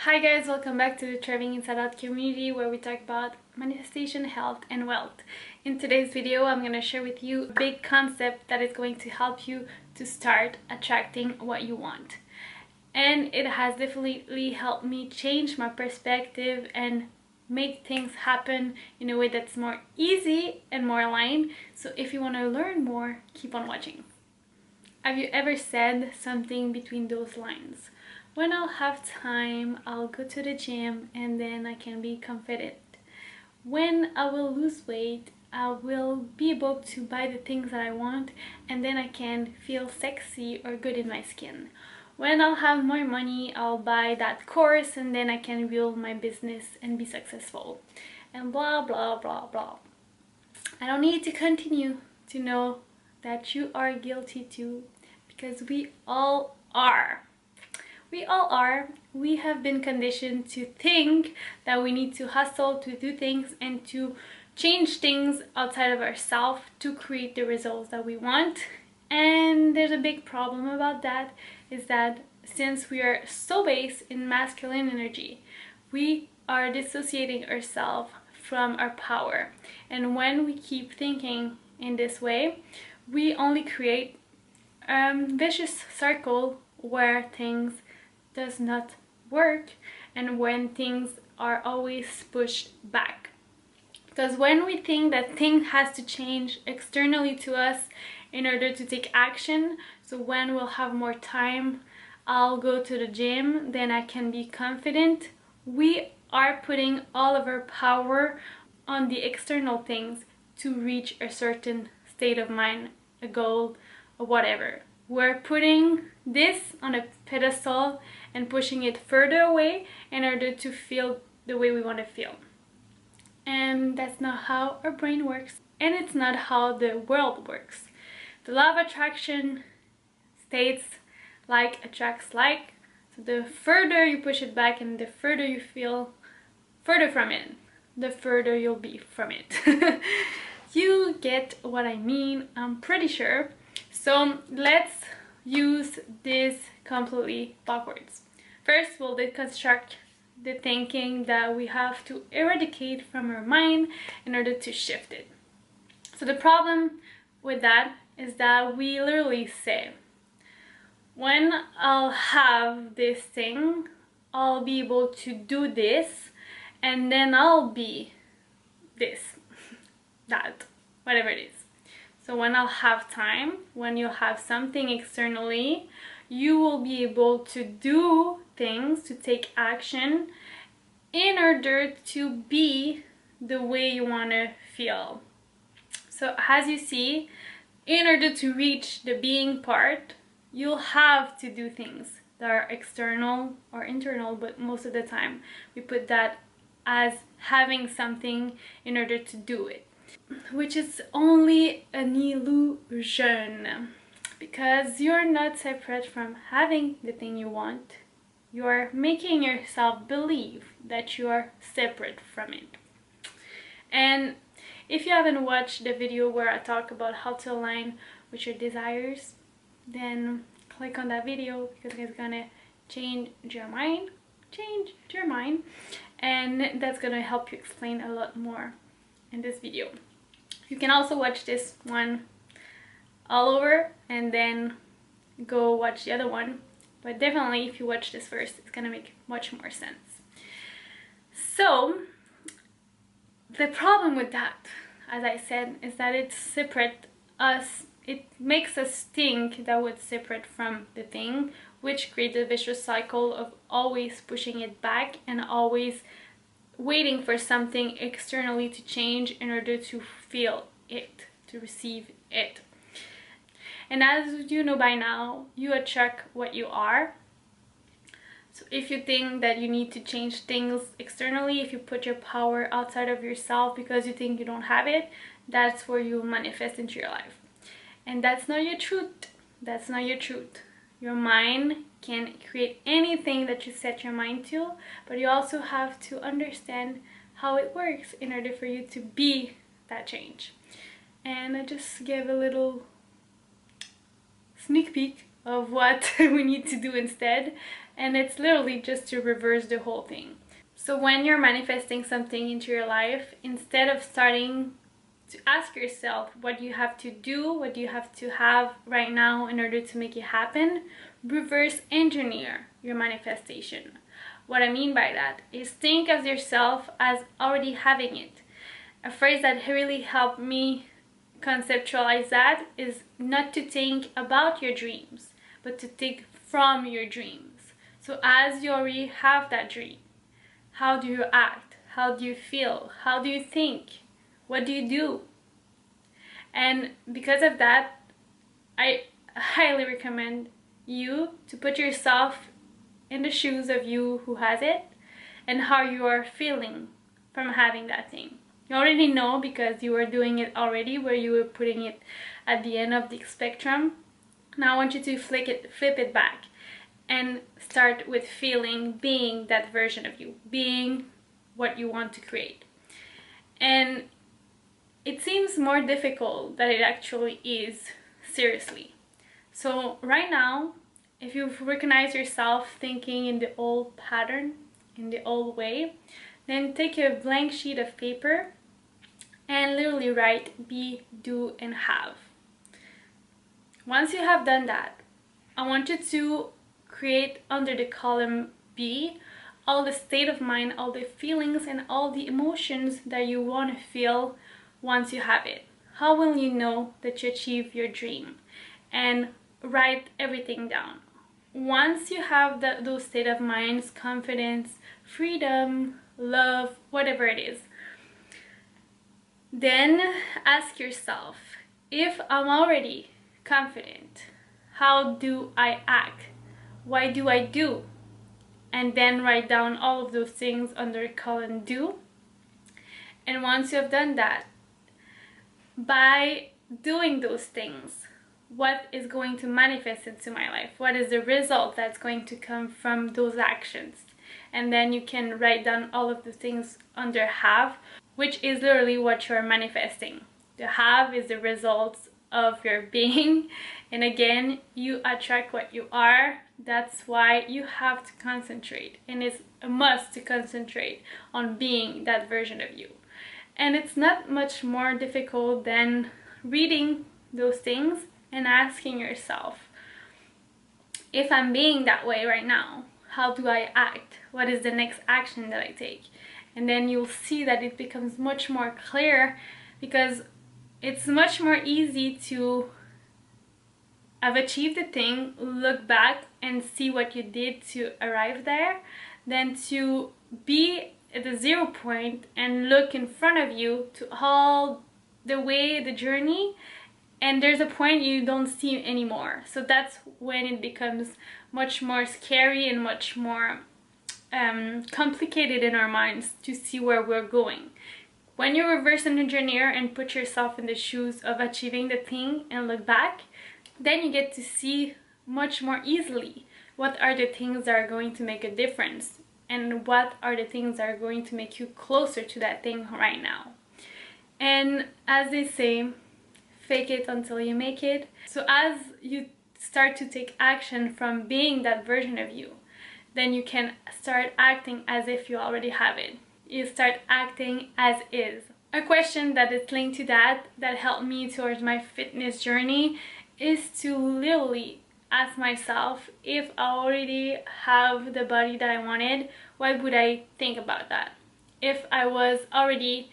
Hi guys, welcome back to the Thriving Inside Out community where we talk about manifestation, health and wealth. In today's video, I'm going to share with you a big concept that is going to help you to start attracting what you want. And it has definitely helped me change my perspective and make things happen in a way that's more easy and more aligned. So if you want to learn more, keep on watching. Have you ever said something between those lines? When I'll have time, I'll go to the gym and then I can be confident. When I will lose weight, I will be able to buy the things that I want and then I can feel sexy or good in my skin. When I'll have more money, I'll buy that course and then I can build my business and be successful. And blah blah blah blah. I don't need to continue to know that you are guilty too, because we all are. We all are. We have been conditioned to think that we need to hustle to do things and to change things outside of ourselves to create the results that we want. And there's a big problem about that, is that since we are so based in masculine energy, we are dissociating ourselves from our power. And when we keep thinking in this way, we only create a vicious circle where things does not work and when things are always pushed back. Because when we think that things has to change externally to us in order to take action, so when we'll have more time, I'll go to the gym, then I can be confident, we are putting all of our power on the external things to reach a certain state of mind, a goal, or whatever. We're putting this on a pedestal and pushing it further away in order to feel the way we want to feel. And that's not how our brain works, and it's not how the world works. The law of attraction states like attracts like. So the further you push it back and the further you feel further from it, the further you'll be from it. You get what I mean, I'm pretty sure. So let's use this completely backwards. First, we'll deconstruct the thinking that we have to eradicate from our mind in order to shift it. So the problem with that is that we literally say, when I'll have this thing, I'll be able to do this, and then I'll be this, that, whatever it is. So when I'll have time, when you'll have something externally, you will be able to do things, to take action in order to be the way you want to feel. So as you see, in order to reach the being part, you'll have to do things that are external or internal, but most of the time we put that as having something in order to do it, which is only an illusion, because you're not separate from having the thing you want. You're making yourself believe that you are separate from it. And if you haven't watched the video where I talk about how to align with your desires, then click on that video, because it's gonna change your mind, and that's gonna help you explain a lot more in this video. You can also watch this one all over and then go watch the other one, but definitely if you watch this first, it's gonna make much more sense. So the problem with that, as I said, is that it separates us. It makes us think that we're separate from the thing, which creates a vicious cycle of always pushing it back and always waiting for something externally to change in order to feel it, to receive it. And as you know by now, you attract what you are. So if you think that you need to change things externally, if you put your power outside of yourself because you think you don't have it, that's where you manifest into your life. And that's not your truth. That's not your truth. Your mind can create anything that you set your mind to, but you also have to understand how it works in order for you to be that change. And I just gave a little sneak peek of what we need to do instead. and it's literally just to reverse the whole thing. So when you're manifesting something into your life, instead of starting to ask yourself what you have to do, what you have to have right now in order to make it happen, reverse engineer your manifestation. What I mean by that is think of yourself as already having it. A phrase that really helped me conceptualize that is not to think about your dreams, but to think from your dreams. So as you already have that dream, how do you act? How do you feel? How do you think? What do you do? And because of that, I highly recommend you to put yourself in the shoes of you who has it and how you are feeling from having that thing. You already know because you were doing it already, where you were putting it at the end of the spectrum. Now I want you to flip it back and start with feeling, being that version of you, being what you want to create. And it seems more difficult than it actually is, seriously. So right now, if you recognize yourself thinking in the old pattern, in the old way, then take a blank sheet of paper and literally write be, do, and have. Once you have done that, I want you to create under the column B all the state of mind, all the feelings, and all the emotions that you want to feel once you have it. How will you know that you achieve your dream? And write everything down. Once you have those state of minds, confidence, freedom, love, whatever it is, then ask yourself, if I'm already confident, how do I act? Why do I do? And then write down all of those things under column do. And once you have done that, by doing those things, what is going to manifest into my life? What is the result that's going to come from those actions? And then you can write down all of the things under have, which is literally what you're manifesting. The have is the results of your being, and again, you attract what you are. That's why you have to concentrate, and it's a must to concentrate on being that version of you. And it's not much more difficult than reading those things and asking yourself, if I'm being that way right now, how do I act? What is the next action that I take? And then you'll see that it becomes much more clear, because it's much more easy to have achieved the thing, look back and see what you did to arrive there, than to be at the 0 point and look in front of you to all the way, the journey, and there's a point you don't see anymore. So that's when it becomes much more scary and much more complicated in our minds to see where we're going. When you reverse engineer and put yourself in the shoes of achieving the thing and look back, then you get to see much more easily what are the things that are going to make a difference and what are the things that are going to make you closer to that thing right now. And as they say, fake it until you make it. So as you start to take action from being that version of you, then you can start acting as if you already have it. You start acting as is. A question that is linked to that helped me towards my fitness journey is to literally ask myself, if I already have the body that I wanted, what would I think about that? If I was already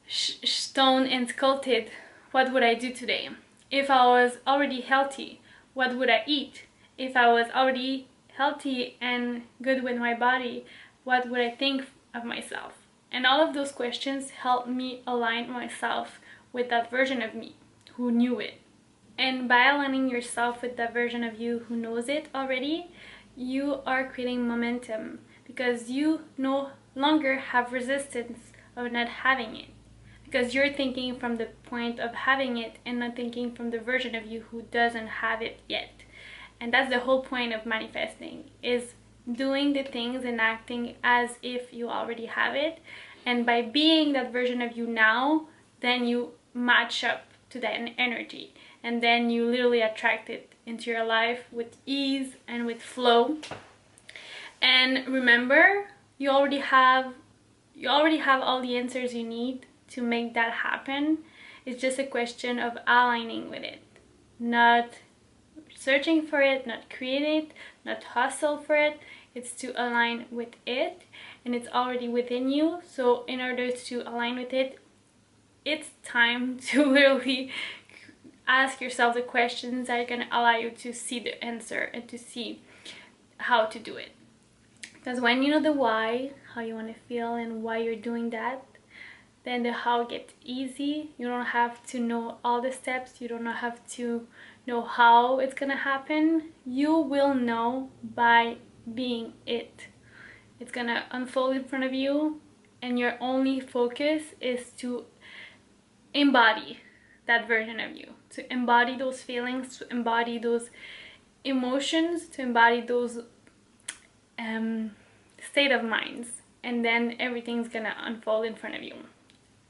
stoned and sculpted, what would I do today? If I was already healthy, what would I eat? If I was already healthy and good with my body, what would I think of myself? And all of those questions helped me align myself with that version of me who knew it. And by aligning yourself with that version of you who knows it already, you are creating momentum, because you no longer have resistance of not having it, because you're thinking from the point of having it and not thinking from the version of you who doesn't have it yet. And that's the whole point of manifesting, is doing the things and acting as if you already have it. And by being that version of you now, then you match up to that energy, and then you literally attract it into your life with ease and with flow. And remember, you already have all the answers you need to make that happen. It's just a question of aligning with it, not searching for it, not create it, not hustle for it. It's to align with it, and it's already within you. So in order to align with it, it's time to literally ask yourself the questions that are going to allow you to see the answer and to see how to do it. Because when you know the why, how you want to feel and why you're doing that, then the how gets easy. You don't have to know all the steps. You don't have to know how it's gonna happen. You will know by being it. It's gonna unfold in front of you, and your only focus is to embody that version of you, to embody those feelings, to embody those emotions, to embody those state of minds, and then everything's gonna unfold in front of you.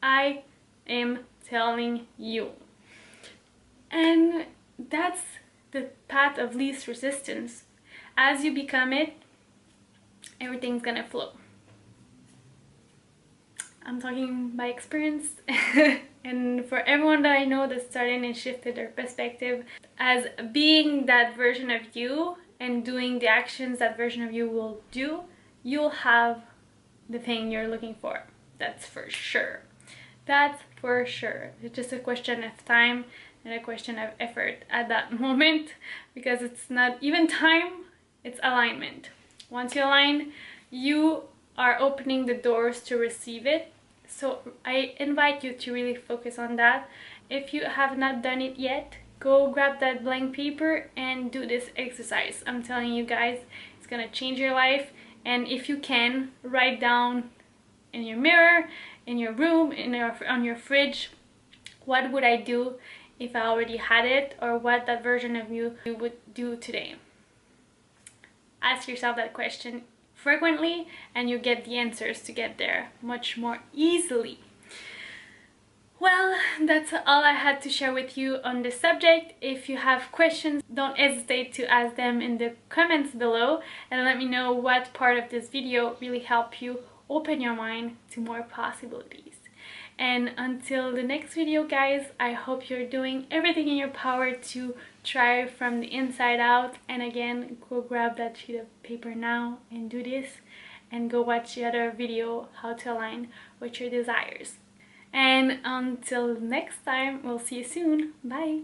I am telling you. And that's the path of least resistance. As you become it, everything's gonna flow. I'm talking by experience. And for everyone that I know that's starting and shifted their perspective as being that version of you and doing the actions that version of you will do, you'll have the thing you're looking for. That's for sure. That's for sure. It's just a question of time and a question of effort at that moment, because it's not even time, it's alignment. Once you align, you are opening the doors to receive it. So I invite you to really focus on that. If you have not done it yet, go grab that blank paper and do this exercise. I'm telling you guys, it's gonna change your life. And if you can, write down in your mirror, in your room, on your fridge, what would I do if I already had it, or what that version of you would do today. Ask yourself that question frequently, and you get the answers to get there much more easily. Well, that's all I had to share with you on this subject. If you have questions, don't hesitate to ask them in the comments below, and let me know what part of this video really helped you open your mind to more possibilities. And until the next video, guys, I hope you're doing everything in your power to try from the inside out. And again, go grab that sheet of paper now and do this, and go watch the other video, how to align with your desires. And until next time, we'll see you soon. Bye.